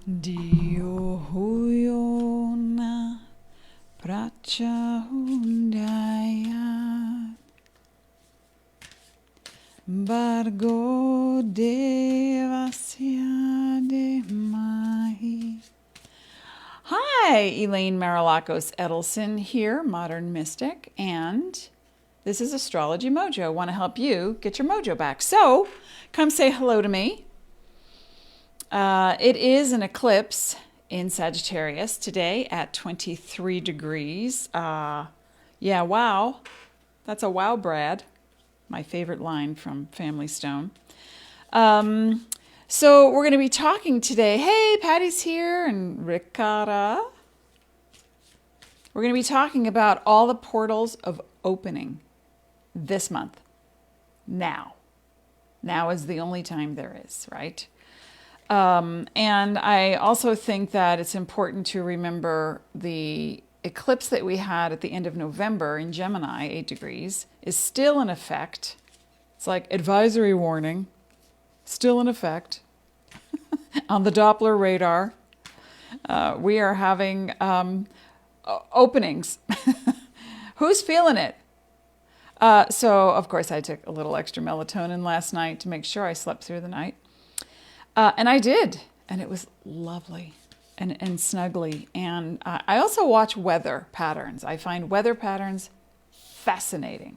Dio huyo na prachahundaya Bargo devasya de mahi. Hi, Elaine Marilakos Edelson here, Modern Mystic, and this is Astrology Mojo. I want to help you get your mojo back. So, come say hello to me. It is an eclipse in Sagittarius today at 23 degrees. Yeah, wow. That's a wow, Brad. My favorite line from Family Stone. So we're going to be talking today. Hey, Patty's here and Ricarda. We're going to be talking about all the portals of opening this month. Now. Now is the only time there is, right? And I also think that it's important to remember the eclipse that we had at the end of November in Gemini, 8 degrees, is still in effect. It's like advisory warning, still in effect on the Doppler radar. We are having openings. Who's feeling it? So, of course, I took a little extra melatonin last night to make sure I slept through the night. And I did, and it was lovely and snuggly. And I also watch weather patterns. I find weather patterns fascinating.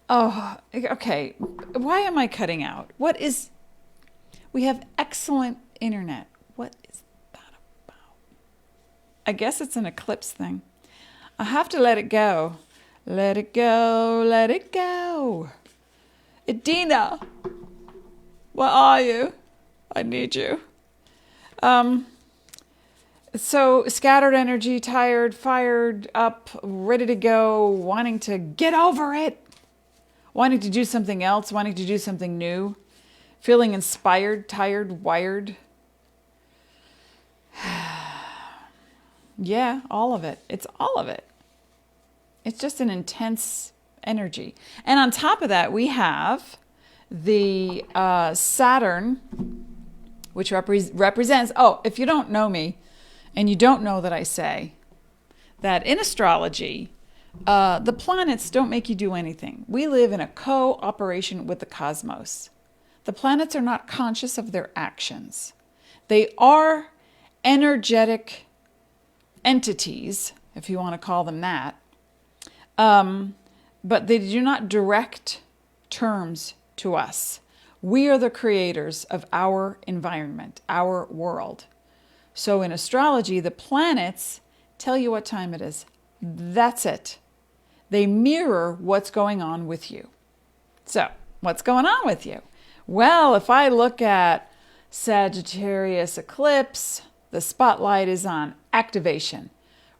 Oh, okay. Why am I cutting out? We have excellent internet. What is that about? I guess it's an eclipse thing. I have to let it go. Let it go, let it go. Edina, where are you? I need you. So scattered energy, tired, fired up, ready to go, wanting to get over it, wanting to do something else, wanting to do something new, feeling inspired, tired, wired. Yeah, all of it. It's all of it. It's just an intense energy. And on top of that, we have the Saturn, which represents, if you don't know me, and you don't know that I say that in astrology, the planets don't make you do anything. We live in a cooperation with the cosmos. The planets are not conscious of their actions. They are energetic entities, if you want to call them that, but they do not direct terms to us. We are the creators of our environment, our world. So in astrology, the planets tell you what time it is. That's it. They mirror what's going on with you. So, what's going on with you? Well, if I look at Sagittarius eclipse, the spotlight is on activation.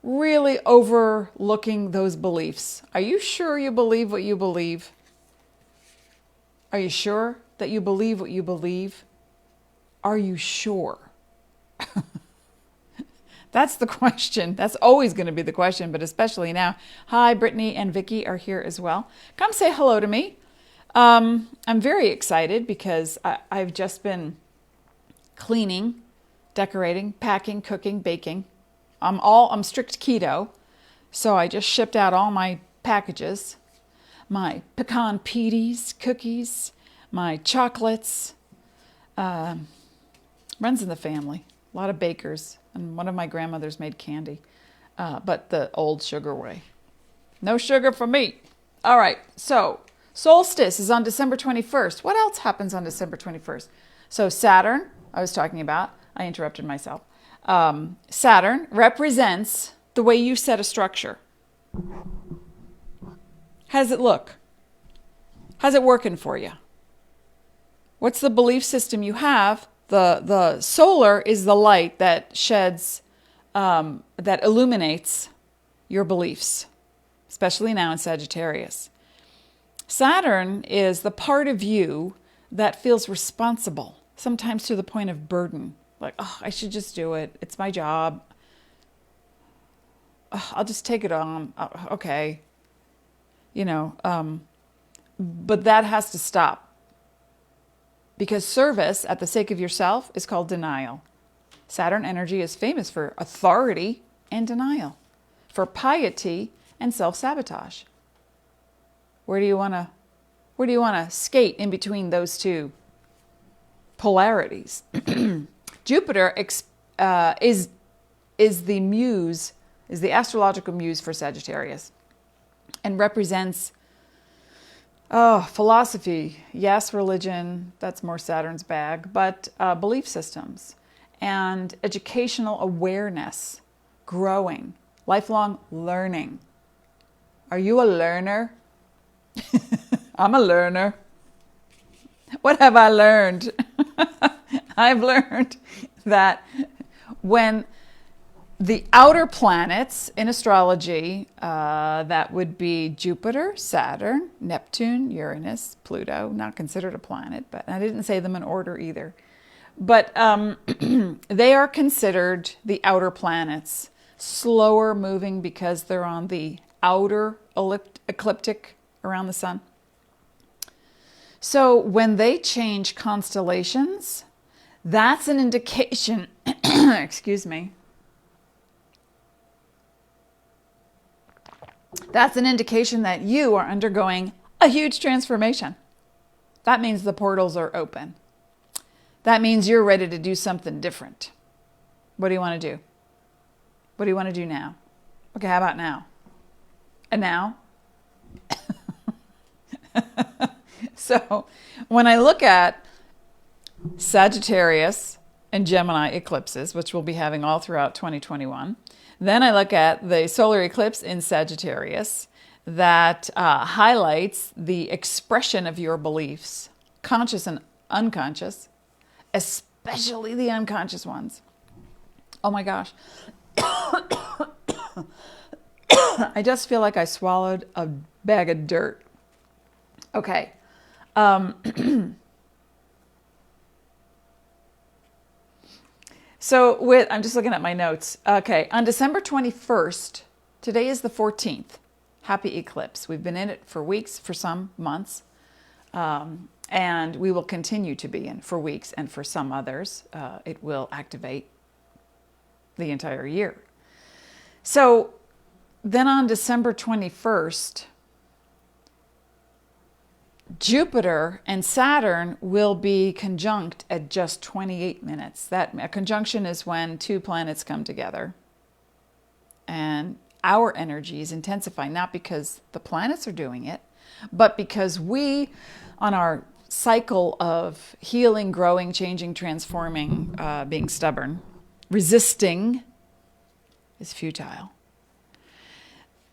Really overlooking those beliefs. Are you sure you believe what you believe? Are you sure that you believe what you believe? Are you sure? That's the question. That's always going to be the question, but especially now. Hi, Brittany and Vicky are here as well. Come say hello to me. I'm very excited because I've just been cleaning, decorating, packing, cooking, baking. I'm strict keto, so I just shipped out all my packages. My pecan peaties, cookies, my chocolates. Runs in the family. A lot of bakers. And one of my grandmothers made candy. But the old sugar way. No sugar for me. All right. So, solstice is on December 21st. What else happens on December 21st? So, Saturn, I was talking about. I interrupted myself. Saturn represents the way you set a structure. How does it look? How's it working for you? What's the belief system you have? The solar is the light that sheds, that illuminates your beliefs, especially now in Sagittarius. Saturn is the part of you that feels responsible, sometimes to the point of burden. Like, I should just do it. It's my job. I'll just take it on. Okay. But that has to stop. Because service at the sake of yourself is called denial. Saturn energy is famous for authority and denial, for piety and self-sabotage. Where do you want to skate in between those two polarities? Jupiter is the muse, is the astrological muse for Sagittarius, and represents philosophy. Yes, religion, that's more Saturn's bag, but belief systems and educational awareness, growing, lifelong learning. Are you a learner? I'm a learner. What have I learned? I've learned that when the outer planets in astrology, that would be Jupiter, Saturn, Neptune, Uranus, Pluto, not considered a planet, but I didn't say them in order either. But they are considered the outer planets, slower moving because they're on the outer ecliptic around the sun. So when they change constellations, that's an indication, excuse me, that's an indication that you are undergoing a huge transformation. That means the portals are open. That means you're ready to do something different. What do you want to do? What do you want to do now? Okay, how about now? And now? So when I look at Sagittarius and Gemini eclipses, which we'll be having all throughout 2021, then I look at the solar eclipse in Sagittarius that highlights the expression of your beliefs, conscious and unconscious, especially the unconscious ones. Oh my gosh. I just feel like I swallowed a bag of dirt. Okay. So I'm just looking at my notes. Okay, on December 21st, today is the 14th, happy eclipse. We've been in it for weeks, for some months, and we will continue to be in for weeks, and for some others, it will activate the entire year. So then on December 21st, Jupiter and Saturn will be conjunct at just 28 minutes. A conjunction is when two planets come together. And our energies intensify, not because the planets are doing it, but because we, on our cycle of healing, growing, changing, transforming, being stubborn, resisting is futile.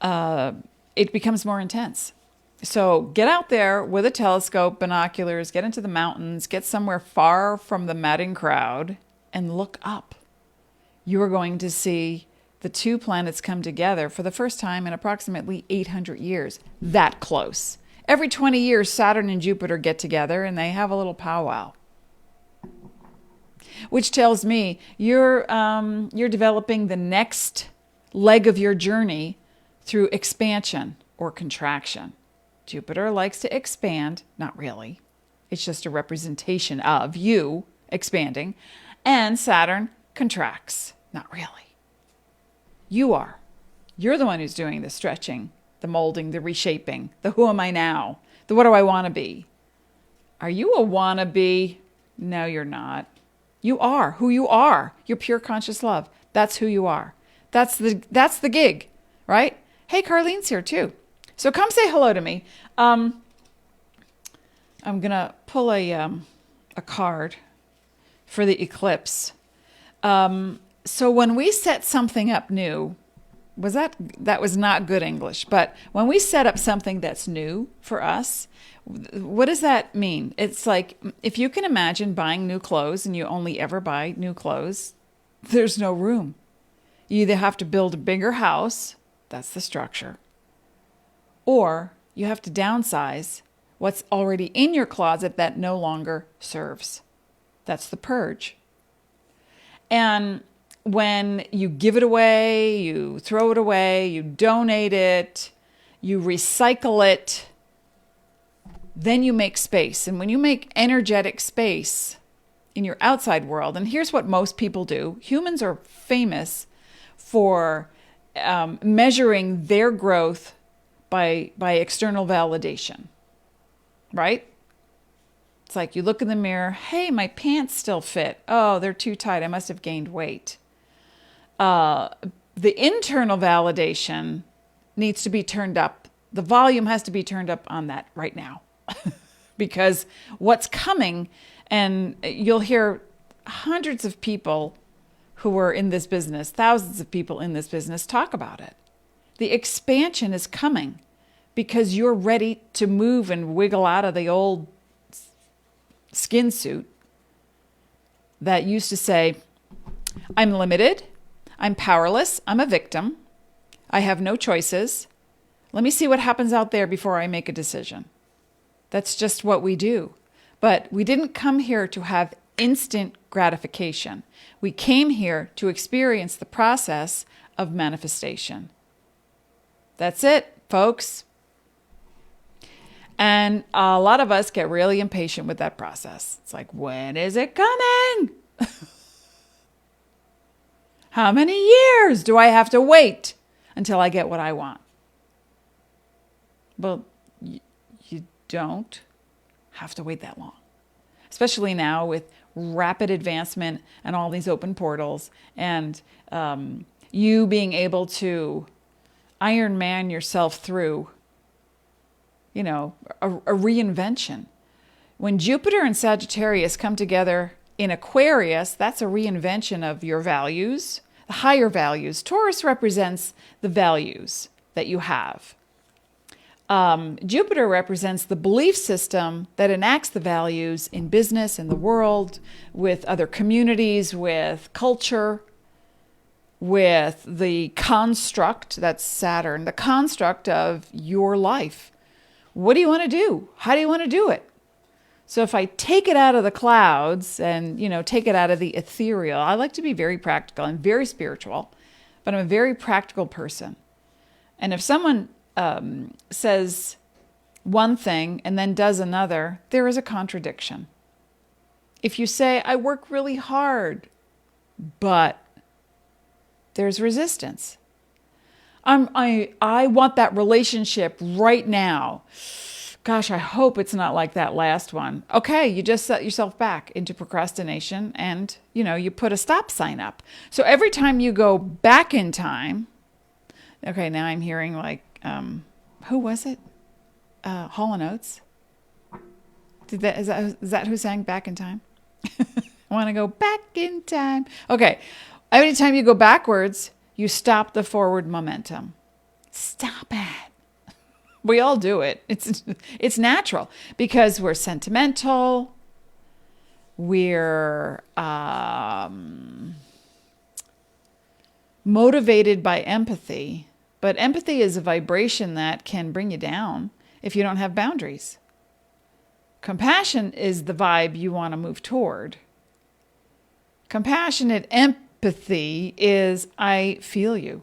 It becomes more intense. So get out there with a telescope, binoculars, get into the mountains, get somewhere far from the madding crowd, and look up. You are going to see the two planets come together for the first time in approximately 800 years. That close. Every 20 years, Saturn and Jupiter get together and they have a little powwow. Which tells me you're developing the next leg of your journey through expansion or contraction. Jupiter likes to expand, not really. It's just a representation of you expanding. And Saturn contracts, not really. You are. You're the one who's doing the stretching, the molding, the reshaping, the who am I now, the what do I want to be. Are you a wannabe? No, you're not. You are who you are. You're pure conscious love. That's who you are. That's the gig, right? Hey, Carlene's here too. So come say hello to me. I'm going to pull a card for the eclipse. So when we set something up new, that was not good English, but when we set up something that's new for us, what does that mean? It's like, if you can imagine buying new clothes and you only ever buy new clothes, there's no room. You either have to build a bigger house, that's the structure, or you have to downsize what's already in your closet that no longer serves. That's the purge. And when you give it away, you throw it away, you donate it, you recycle it, then you make space. And when you make energetic space in your outside world. And here's what most people do. Humans are famous for measuring their growth by external validation, right? It's like you look in the mirror, hey, my pants still fit. Oh, they're too tight. I must have gained weight. The internal validation needs to be turned up. The volume has to be turned up on that right now. Because what's coming, and you'll hear hundreds of people who are in this business, thousands of people in this business talk about it. The expansion is coming because you're ready to move and wiggle out of the old skin suit that used to say, I'm limited, I'm powerless, I'm a victim, I have no choices. Let me see what happens out there before I make a decision. That's just what we do. But we didn't come here to have instant gratification. We came here to experience the process of manifestation. That's it, folks. And a lot of us get really impatient with that process. It's like, when is it coming? How many years do I have to wait until I get what I want? Well, you don't have to wait that long. Especially now with rapid advancement and all these open portals and you being able to Iron Man yourself through, a reinvention. When Jupiter and Sagittarius come together in Aquarius, that's a reinvention of your values, the higher values. Taurus represents the values that you have. Jupiter represents the belief system that enacts the values in business, in the world, with other communities, with culture, with the construct, that's Saturn, the construct of your life. What do you want to do? How do you want to do it? So if I take it out of the clouds and, take it out of the ethereal, I like to be very practical. I'm very spiritual, but I'm a very practical person. And if someone says one thing and then does another, there is a contradiction. If you say, I work really hard, but there's resistance. I want that relationship right now. Gosh, I hope it's not like that last one. Okay, you just set yourself back into procrastination and, you put a stop sign up. So every time you go back in time, okay, now I'm hearing who was it? Hall & Oates? Is that who sang Back in Time? I want to go back in time. Okay, every time you go backwards, you stop the forward momentum. Stop it. We all do it. It's natural because we're sentimental. We're motivated by empathy. But empathy is a vibration that can bring you down if you don't have boundaries. Compassion is the vibe you want to move toward. Compassionate empathy is, I feel you.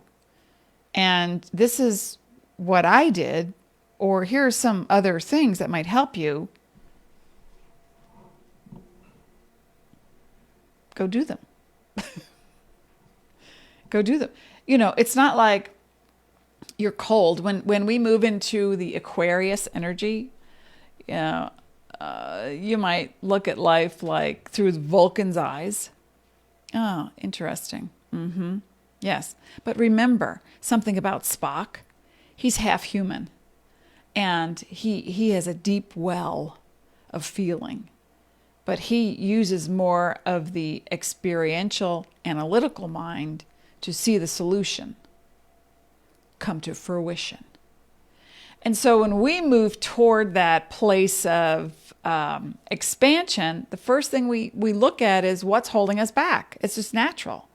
And this is what I did, or here are some other things that might help you. Go do them. Go do them. It's not like you're cold. When we move into the Aquarius energy, you might look at life like through Vulcan's eyes. Oh, interesting. Mm-hmm. Yes. But remember something about Spock. He's half human. And he has a deep well of feeling. But he uses more of the experiential, analytical mind to see the solution come to fruition. And so when we move toward that place of expansion, the first thing we look at is what's holding us back. It's just natural.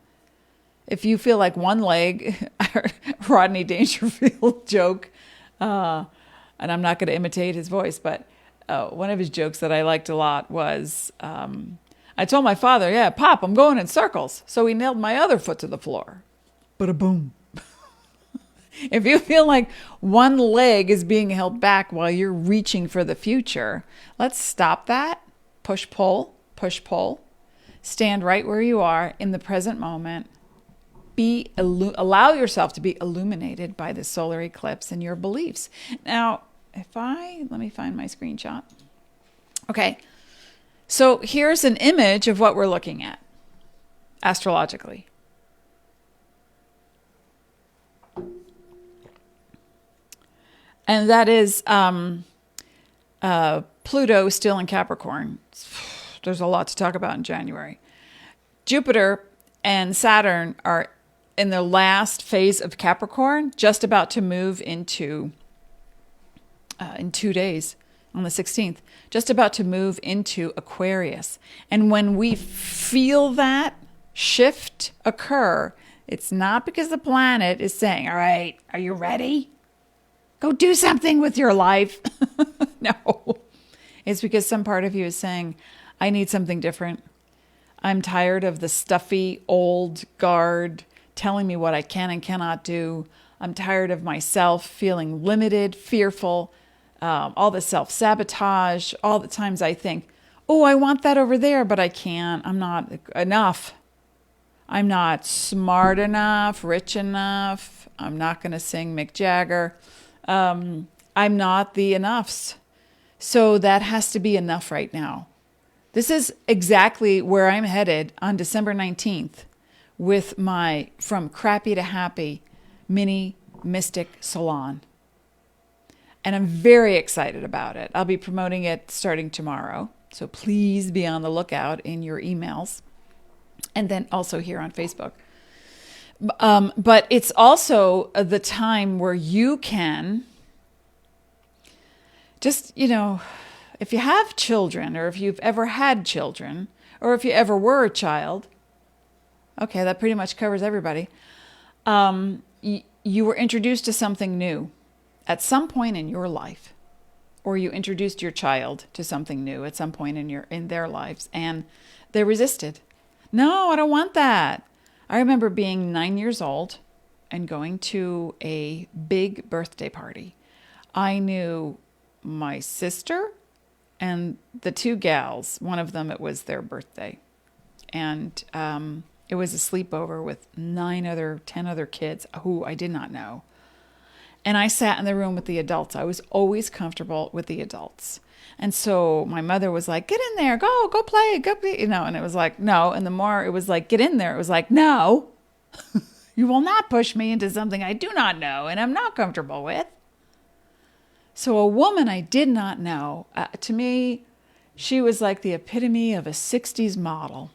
If you feel like one leg, Rodney Dangerfield joke, and I'm not going to imitate his voice, but one of his jokes that I liked a lot was, I told my father, yeah, Pop, I'm going in circles. So he nailed my other foot to the floor. Bada-boom. If you feel like one leg is being held back while you're reaching for the future, let's stop that. Push, pull, stand right where you are in the present moment. Allow yourself to be illuminated by the solar eclipse and your beliefs. Now, let me find my screenshot. Okay. So here's an image of what we're looking at astrologically. And that is Pluto still in Capricorn. There's a lot to talk about in January. Jupiter and Saturn are in the last phase of Capricorn, just about to move into, in 2 days, on the 16th, just about to move into Aquarius. And when we feel that shift occur, it's not because the planet is saying, all right, are you ready? Go do something with your life. No. It's because some part of you is saying, I need something different. I'm tired of the stuffy old guard telling me what I can and cannot do. I'm tired of myself feeling limited, fearful, all the self-sabotage, all the times I think, oh, I want that over there, but I can't. I'm not enough. I'm not smart enough, rich enough. I'm not going to sing Mick Jagger. I'm not the enoughs. So that has to be enough right now. This is exactly where I'm headed on December 19th with my From Crappy to Happy mini mystic salon. And I'm very excited about it. I'll be promoting it starting tomorrow. So please be on the lookout in your emails. And then also here on Facebook. But it's also the time where you can just, if you have children, or if you've ever had children, or if you ever were a child, okay, that pretty much covers everybody. You were introduced to something new at some point in your life, or you introduced your child to something new at some point in their lives, and they resisted. No, I don't want that. I remember being 9 years old and going to a big birthday party. I knew my sister and the two gals. One of them, it was their birthday. And it was a sleepover with 10 other kids who I did not know. And I sat in the room with the adults. I was always comfortable with the adults. And so my mother was like, get in there, go play, and it was like, no. And the more it was like, get in there, it was like, no, you will not push me into something I do not know and I'm not comfortable with. So a woman I did not know, to me, she was like the epitome of a 60s model.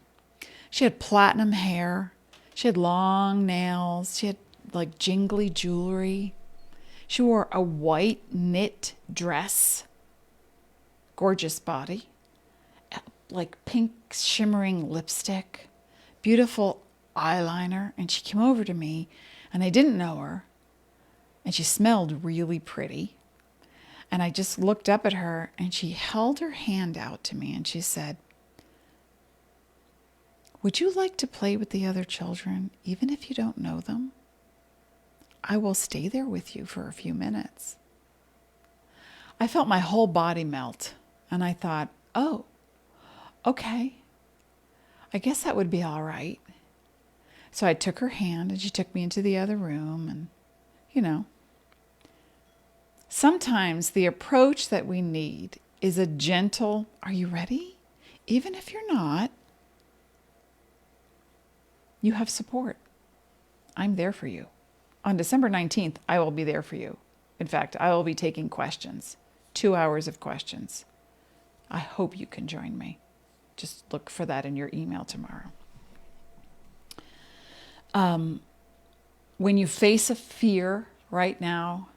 She had platinum hair. She had long nails. She had like jingly jewelry. She wore a white knit dress. Gorgeous body. Like pink shimmering lipstick. Beautiful eyeliner. And she came over to me and I didn't know her. And she smelled really pretty. And I just looked up at her and she held her hand out to me and she said, would you like to play with the other children, even if you don't know them? I will stay there with you for a few minutes. I felt my whole body melt and I thought, oh, okay. I guess that would be all right. So I took her hand and she took me into the other room and, sometimes the approach that we need is a gentle, are you ready? Even if you're not, you have support. I'm there for you. On December 19th, I will be there for you. In fact, I will be taking questions, 2 hours of questions. I hope you can join me. Just look for that in your email tomorrow. When you face a fear right now,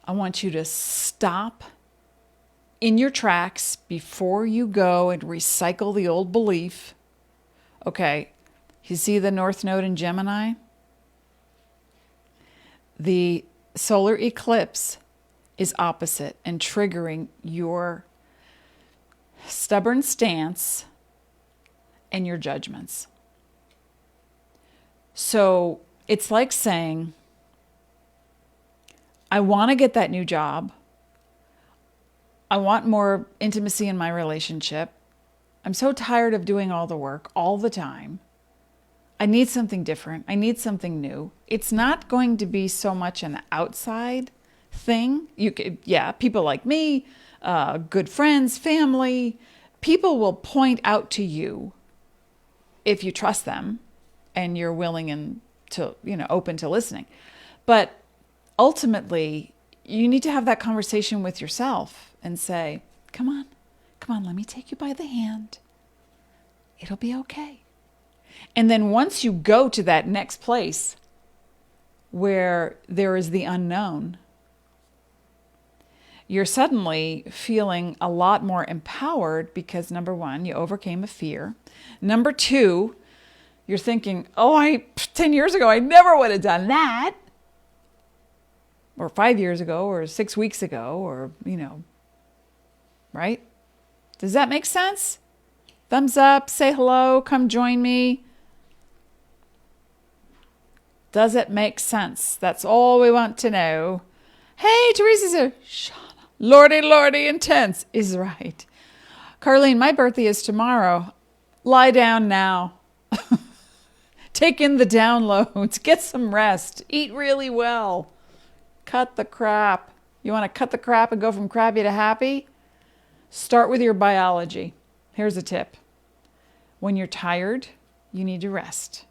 I want you to stop in your tracks before you go and recycle the old belief. Okay, you see the North Node in Gemini? The solar eclipse is opposite and triggering your stubborn stance and your judgments. So it's like saying, I want to get that new job. I want more intimacy in my relationship. I'm so tired of doing all the work all the time. I need something different. I need something new. It's not going to be so much an outside thing. You could, yeah, people like me, good friends, family, people will point out to you if you trust them and you're willing and to, open to listening. But ultimately, you need to have that conversation with yourself and say, come on, let me take you by the hand. It'll be okay. And then once you go to that next place where there is the unknown, you're suddenly feeling a lot more empowered because number one, you overcame a fear. Number two, you're thinking, 10 years ago, I never would have done that. Or 5 years ago, or 6 weeks ago, or, right? Does that make sense? Thumbs up, say hello, come join me. Does it make sense? That's all we want to know. Hey, Teresa's here. Shauna, Lordy, intense is right. Carlene, my birthday is tomorrow. Lie down now. Take in the downloads. Get some rest. Eat really well. Cut the crap. You want to cut the crap and go from crappy to happy? Start with your biology. Here's a tip. When you're tired, you need to rest.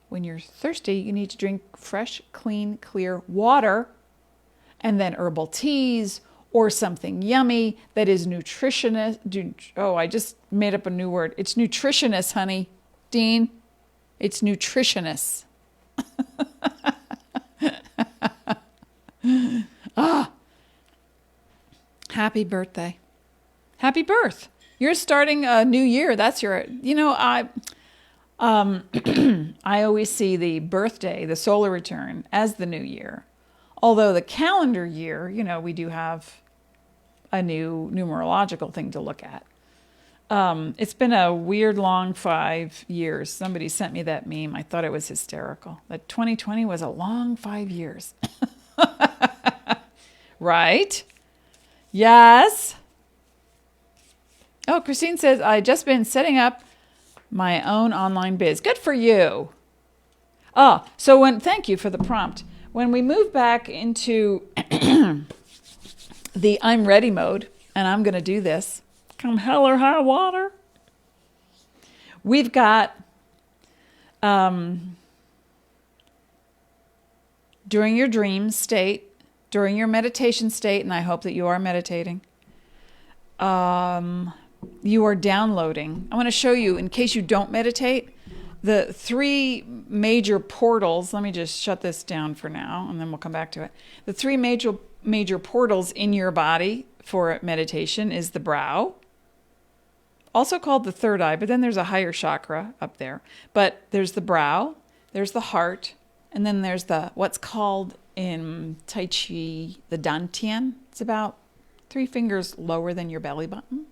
When you're thirsty, you need to drink fresh, clean, clear water, and then herbal teas or something yummy that is nutritionist. I just made up a new word. It's nutritionist, honey. Dean, it's nutritionist. Happy birthday. Happy birth. You're starting a new year. That's your, I always see the birthday, the solar return, as the new year. Although the calendar year, we do have a new numerological thing to look at. It's been a weird long 5 years. Somebody sent me that meme. I thought it was hysterical. That 2020 was a long 5 years. Right? Yes. Oh, Christine says, I've just been setting up my own online biz. Good for you. Thank you for the prompt. When we move back into the I'm ready mode, and I'm going to do this, come hell or high water, we've got, during your dream state, during your meditation state, and I hope that you are meditating, you are downloading. I want to show you, in case you don't meditate, the 3 major portals. Let me just shut this down for now, and then we'll come back to it. The 3 major portals in your body for meditation is the brow, also called the third eye, but then there's a higher chakra up there. But there's the brow, there's the heart, and then there's what's called in Tai Chi, the Dantian. It's about 3 fingers lower than your belly button.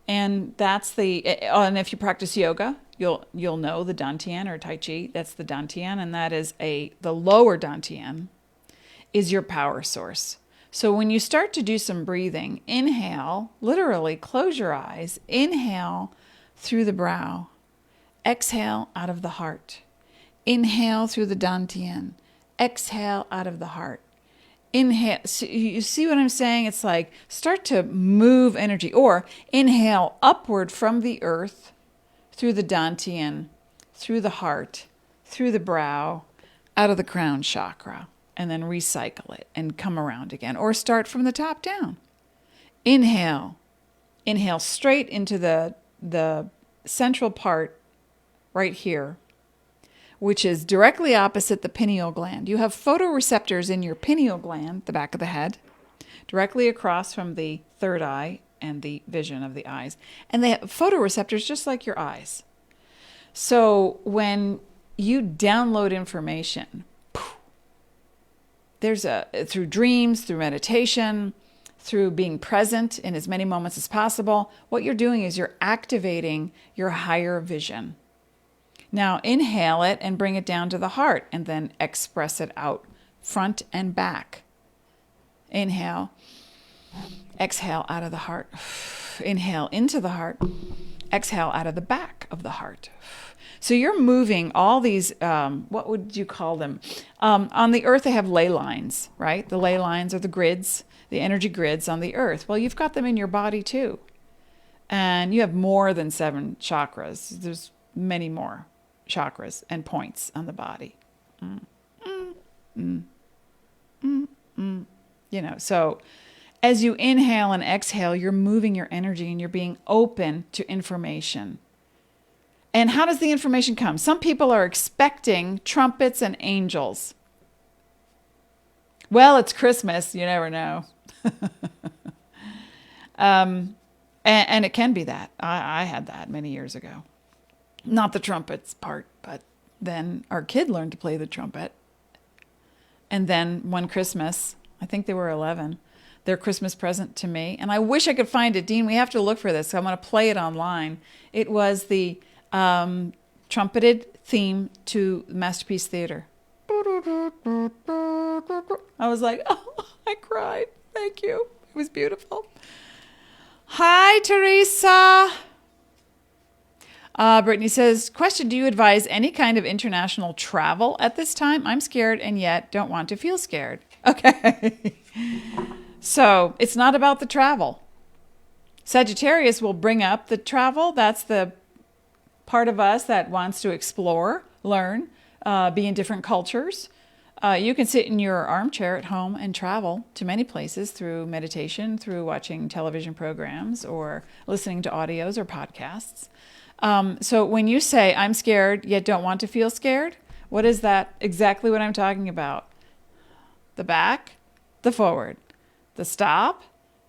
And that's and if you practice yoga, you'll know the Dantian or Tai Chi. That's the Dantian, and that is the lower Dantian is your power source. So when you start to do some breathing, inhale, literally close your eyes, inhale through the brow, exhale out of the heart. Inhale through the Dantian, exhale out of the heart. Inhale, so you see what I'm saying? It's like start to move energy, or inhale upward from the earth through the Dantian, through the heart, through the brow, out of the crown chakra, and then recycle it and come around again, or start from the top down. Inhale straight into the central part right here, which is directly opposite the pineal gland. You have photoreceptors in your pineal gland, the back of the head, directly across from the third eye and the vision of the eyes. And they have photoreceptors just like your eyes. So when you download information, through dreams, through meditation, through being present in as many moments as possible, what you're doing is you're activating your higher vision. Now inhale it and bring it down to the heart, and then express it out front and back. Inhale, exhale out of the heart. Inhale into the heart. Exhale out of the back of the heart. So you're moving all these, what would you call them? On the earth, they have ley lines, right? The ley lines are the grids, the energy grids on the earth. Well, you've got them in your body too. And you have more than 7 chakras. There's many more chakras and points on the body. So as you inhale and exhale, you're moving your energy and you're being open to information. And how does the information come? Some people are expecting trumpets and angels. Well, it's Christmas. You never know. And it can be that. I had that many years ago. Not the trumpets part, but then our kid learned to play the trumpet. And then one Christmas, I think they were 11, their Christmas present to me. And I wish I could find it. Dean, we have to look for this. I'm going to play it online. It was the trumpeted theme to Masterpiece Theater. I was like, oh, I cried. Thank you. It was beautiful. Hi, Teresa. Brittany says, question, do you advise any kind of international travel at this time? I'm scared and yet don't want to feel scared. Okay. So it's not about the travel. Sagittarius will bring up the travel. That's the part of us that wants to explore, learn, be in different cultures. You can sit in your armchair at home and travel to many places through meditation, through watching television programs or listening to audios or podcasts. So when you say, I'm scared yet don't want to feel scared, what is that? Exactly what I'm talking about. The back, the forward, the stop,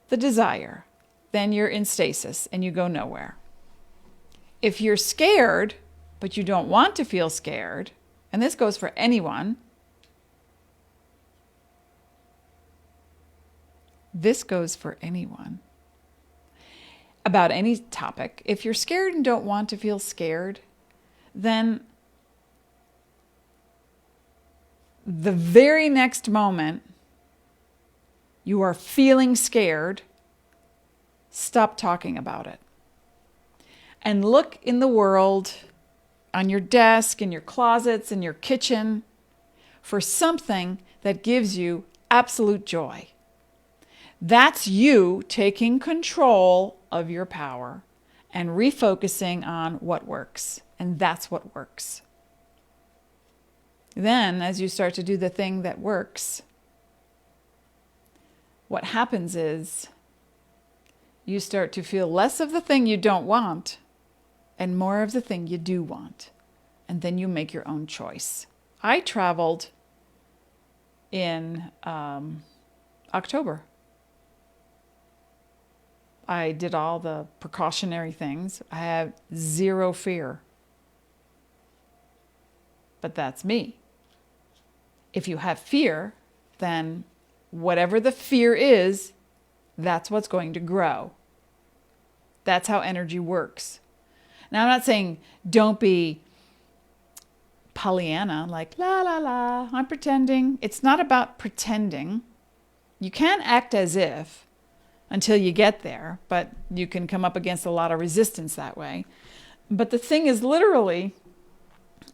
the desire. Then you're in stasis and you go nowhere. If you're scared, but you don't want to feel scared, and this goes for anyone, about any topic. If you're scared and don't want to feel scared, then the very next moment you are feeling scared, stop talking about it. And look in the world, on your desk, in your closets, in your kitchen, for something that gives you absolute joy. That's you taking control of your power and refocusing on what works. And that's what works. Then, as you start to do the thing that works, what happens is you start to feel less of the thing you don't want and more of the thing you do want. And then you make your own choice. I traveled in October. I did all the precautionary things. I have zero fear. But that's me. If you have fear, then whatever the fear is, that's what's going to grow. That's how energy works. Now, I'm not saying don't be Pollyanna, like, la, la, la, I'm pretending. It's not about pretending. You can't act as if until you get there, but you can come up against a lot of resistance that way. But the thing is, literally,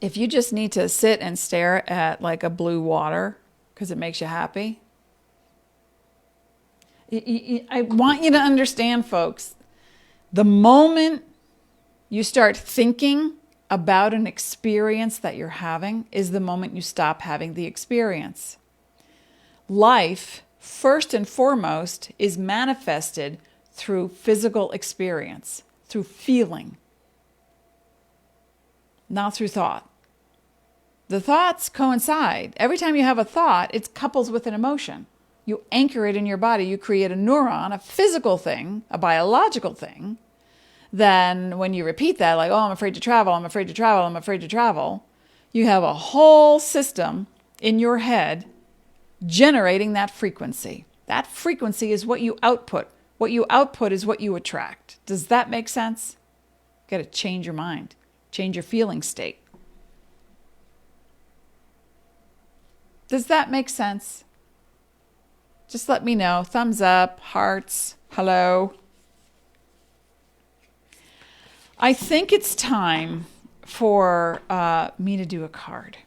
if you just need to sit and stare at like a blue water because it makes you happy, I want you to understand, folks, the moment you start thinking about an experience that you're having is the moment you stop having the experience. Life, first and foremost, is manifested through physical experience, through feeling, not through thought. The thoughts coincide. Every time you have a thought, it couples with an emotion. You anchor it in your body. You create a neuron, a physical thing, a biological thing. Then when you repeat that, like, oh, I'm afraid to travel, I'm afraid to travel, I'm afraid to travel, you have a whole system in your head generating that frequency. That frequency is what you output. What you output is what you attract. Does that make sense? You've got to change your mind, change your feeling state. Does that make sense? Just let me know. Thumbs up, hearts, hello. I think it's time for me to do a card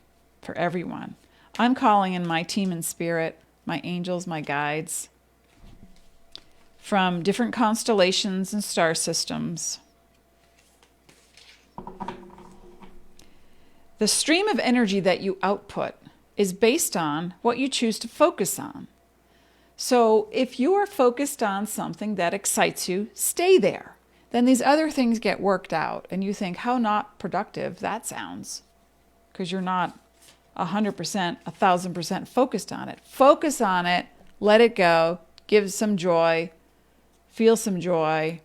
for everyone. I'm calling in my team in spirit, my angels, my guides, from different constellations and star systems. The stream of energy that you output is based on what you choose to focus on. So if you are focused on something that excites you, stay there. Then these other things get worked out and you think, how not productive that sounds, because you're not 100%, 1,000% focused on it. Focus on it, let it go, give some joy, feel some joy,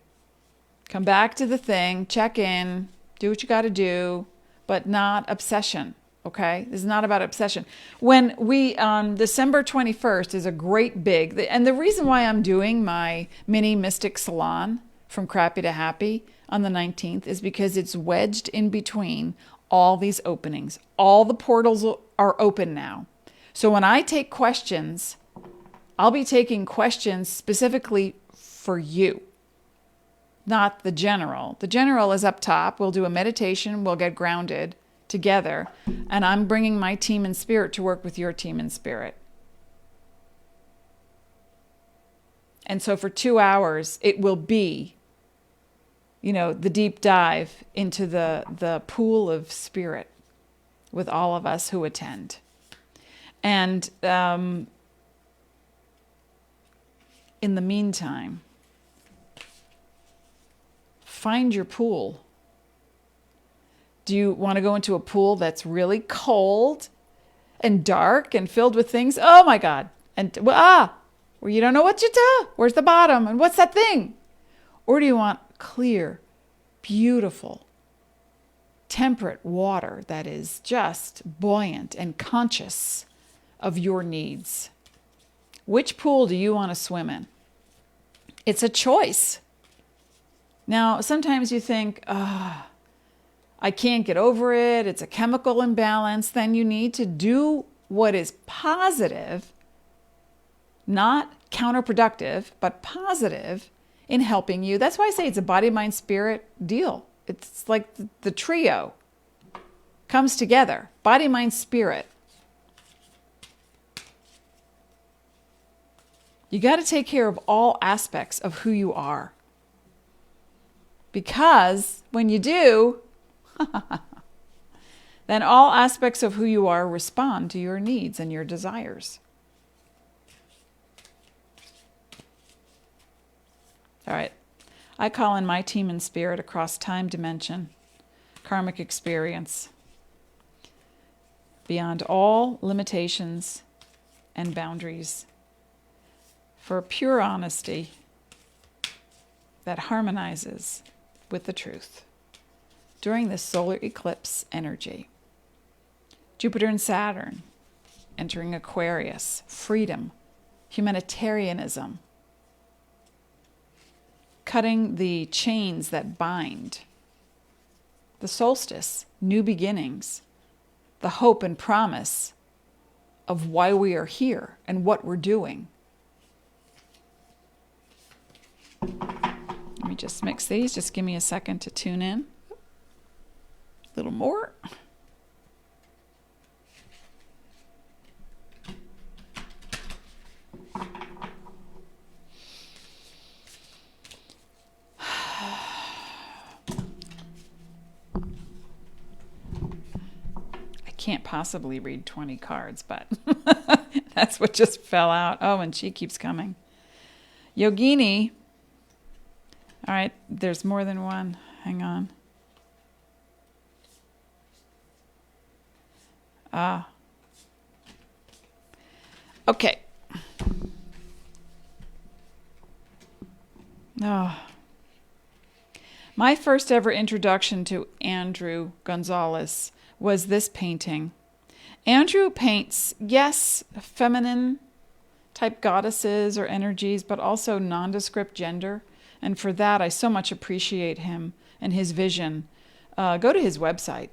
come back to the thing, check in, do what you got to do, but not obsession. Okay, this is not about obsession. When we, on December 21st is a great big, and the reason why I'm doing my mini mystic salon from crappy to happy on the 19th is because it's wedged in between all these openings. All the portals are open now. So when I take questions, I'll be taking questions specifically for you, not the general. The general is up top. We'll do a meditation. We'll get grounded together. And I'm bringing my team in spirit to work with your team in spirit. And so for 2 hours, it will be, the deep dive into the pool of spirit with all of us who attend. And in the meantime, find your pool. Do you want to go into a pool that's really cold and dark and filled with things? Oh my God. And where you don't know what to do. Where's the bottom? And what's that thing? Or do you want clear, beautiful, temperate water that is just buoyant and conscious of your needs? Which pool do you want to swim in? It's a choice. Now, sometimes you think, I can't get over it. It's a chemical imbalance. Then you need to do what is positive, not counterproductive, but positive in helping you. That's why I say it's a body, mind, spirit deal. It's like the trio comes together. Body, mind, spirit. You got to take care of all aspects of who you are. Because when you do, then all aspects of who you are respond to your needs and your desires. All right. I call in my team in spirit across time, dimension, karmic experience, beyond all limitations and boundaries, for pure honesty that harmonizes with the truth during this solar eclipse energy. Jupiter and Saturn entering Aquarius, freedom, humanitarianism, cutting the chains that bind. The solstice, new beginnings, the hope and promise of why we are here and what we're doing. Let me just mix these. Just give me a second to tune in. A little more. Can't possibly read 20 cards, but that's what just fell out. Oh, and she keeps coming. Yogini. All right, there's more than one. Hang on. Okay. Oh. My first ever introduction to Andrew Gonzalez was this painting. Andrew paints, yes, feminine type goddesses or energies, but also nondescript gender. And for that, I so much appreciate him and his vision. Go to his website.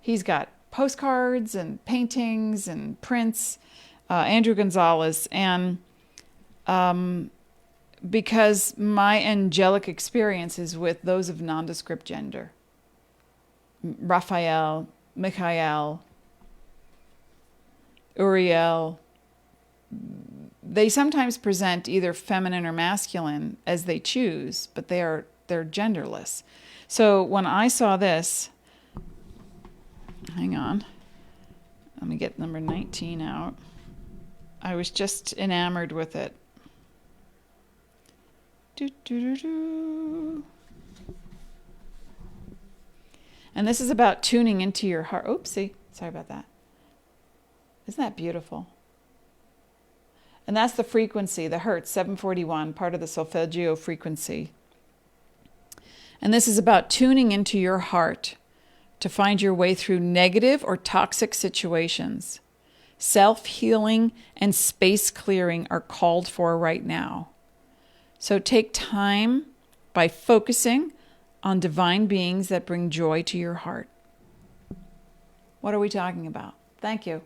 He's got postcards and paintings and prints, Andrew Gonzalez. And because my angelic experience is with those of nondescript gender. Raphael, Michael, Uriel, they sometimes present either feminine or masculine as they choose, but they're genderless. So when I saw this, hang on, let me get number 19 out. I was just enamored with it. And this is about tuning into your heart. Oopsie, sorry about that. Isn't that beautiful? And that's the frequency, the hertz, 741, part of the solfeggio frequency. And this is about tuning into your heart to find your way through negative or toxic situations. Self-healing and space clearing are called for right now. So take time by focusing on divine beings that bring joy to your heart. What are we talking about? Thank you.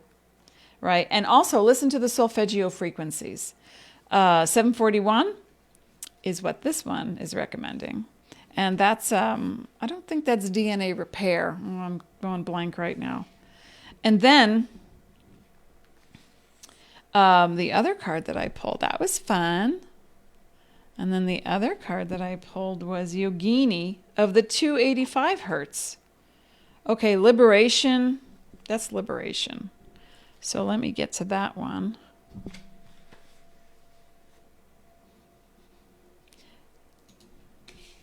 Right. And also listen to the solfeggio frequencies. 741 is what this one is recommending. And that's, I don't think that's DNA repair. Oh, I'm going blank right now. And then the other card that I pulled, that was fun. And then the other card that I pulled was Yogini of the 285 hertz. Okay, liberation. That's liberation. So let me get to that one.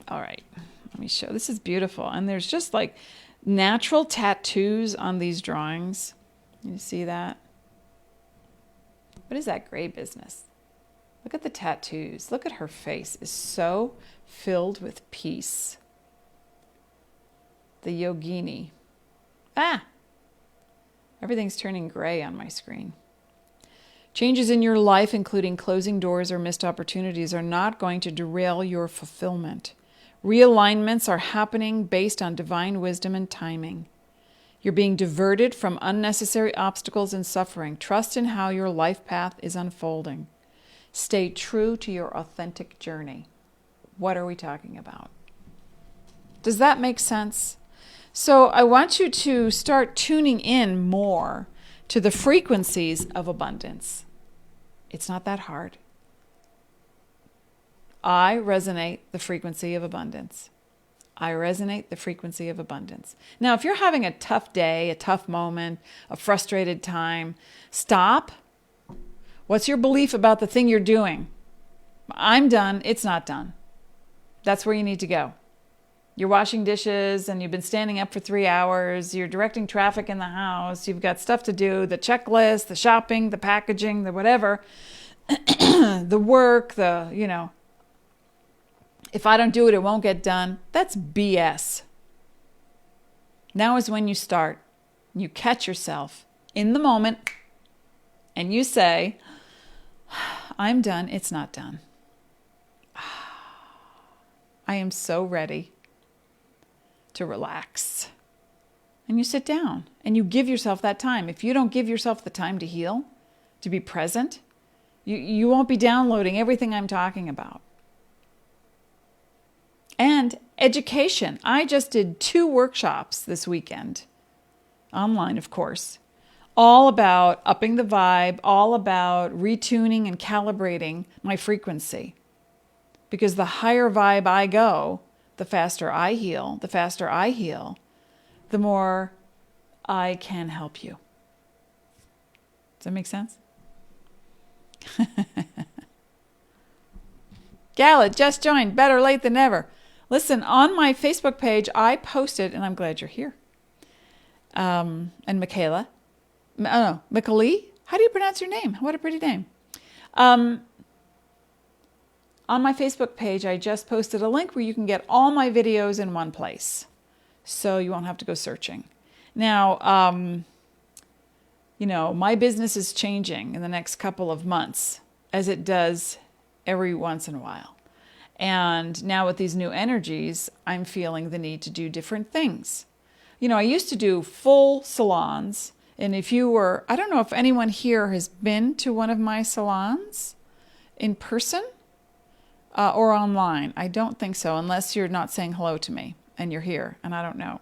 All right, let me show. This is beautiful. And there's just like natural tattoos on these drawings. You see that? What is that gray business? Look at the tattoos. Look at her face. Is so filled with peace. The Yogini. Ah! Everything's turning gray on my screen. Changes in your life, including closing doors or missed opportunities, are not going to derail your fulfillment. Realignments are happening based on divine wisdom and timing. You're being diverted from unnecessary obstacles and suffering. Trust in how your life path is unfolding. Stay true to your authentic journey. What are we talking about? Does that make sense? So I want you to start tuning in more to the frequencies of abundance. It's not that hard. I resonate the frequency of abundance. I resonate the frequency of abundance. Now, if you're having a tough day, a tough moment, a frustrated time, stop. What's your belief about the thing you're doing? I'm done. It's not done. That's where you need to go. You're washing dishes and you've been standing up for 3 hours. You're directing traffic in the house. You've got stuff to do, the checklist, the shopping, the packaging, the whatever, the work, if I don't do it, it won't get done. That's BS. Now is when you start. You catch yourself in the moment and you say, I'm done. It's not done. I am so ready to relax. And you sit down and you give yourself that time. If you don't give yourself the time to heal, to be present, you won't be downloading everything I'm talking about. And education. I just did 2 workshops this weekend, online, of course, all about upping the vibe, all about retuning and calibrating my frequency. Because the higher vibe I go, the faster I heal. The faster I heal, the more I can help you. Does that make sense? Gallet just joined. Better late than never. Listen, on my Facebook page, I posted, and I'm glad you're here. And Michaela. Michaeli? How do you pronounce your name? What a pretty name. On my Facebook page, I just posted a link where you can get all my videos in one place. So you won't have to go searching. Now, my business is changing in the next couple of months, as it does every once in a while. And now with these new energies, I'm feeling the need to do different things. I used to do full salons. And I don't know if anyone here has been to one of my salons in person. or online. I don't think so, unless you're not saying hello to me and you're here, and I don't know.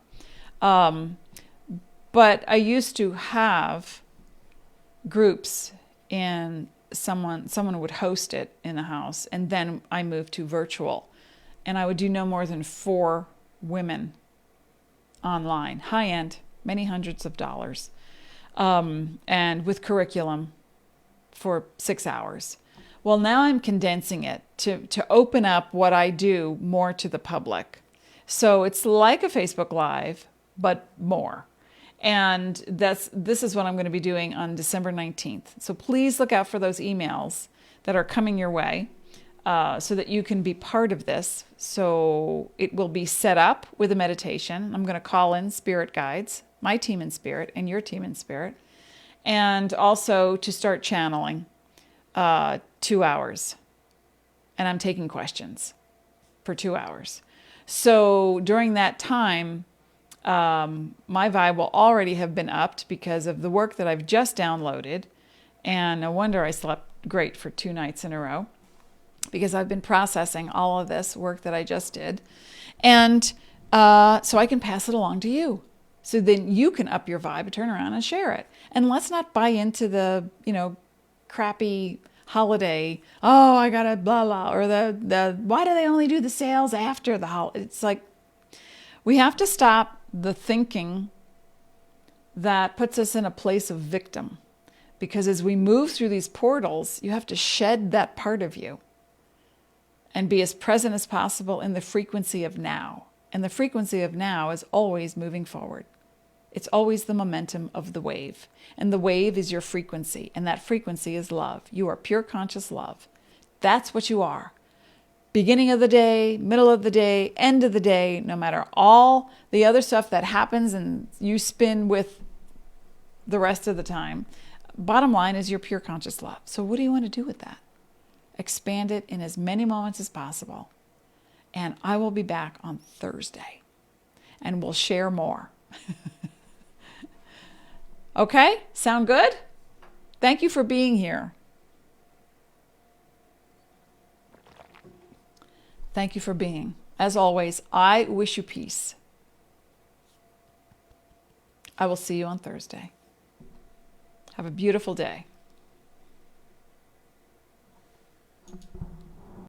But I used to have groups in someone would host it in the house, and then I moved to virtual, and I would do no more than 4 women online, high end, many hundreds of dollars, and with curriculum for 6 hours. Well, now I'm condensing it to open up what I do more to the public. So it's like a Facebook Live, but more. And this is what I'm going to be doing on December 19th. So please look out for those emails that are coming your way, so that you can be part of this. So it will be set up with a meditation. I'm going to call in spirit guides, my team in spirit and your team in spirit, and also to start channeling 2 hours. And I'm taking questions for 2 hours. So during that time, my vibe will already have been upped because of the work that I've just downloaded. And no wonder I slept great for 2 nights in a row, because I've been processing all of this work that I just did. And so I can pass it along to you. So then you can up your vibe, turn around and share it. And let's not buy into the, crappy holiday, oh, I gotta blah, blah, or the why do they only do the sales after the holiday? It's like, we have to stop the thinking that puts us in a place of victim. Because as we move through these portals, you have to shed that part of you and be as present as possible in the frequency of now. And the frequency of now is always moving forward. It's always the momentum of the wave. And the wave is your frequency. And that frequency is love. You are pure conscious love. That's what you are. Beginning of the day, middle of the day, end of the day, no matter all the other stuff that happens and you spin with the rest of the time. Bottom line is you're pure conscious love. So what do you want to do with that? Expand it in as many moments as possible. And I will be back on Thursday. And we'll share more. Okay? Sound good? Thank you for being here. Thank you for being. As always, I wish you peace. I will see you on Thursday. Have a beautiful day.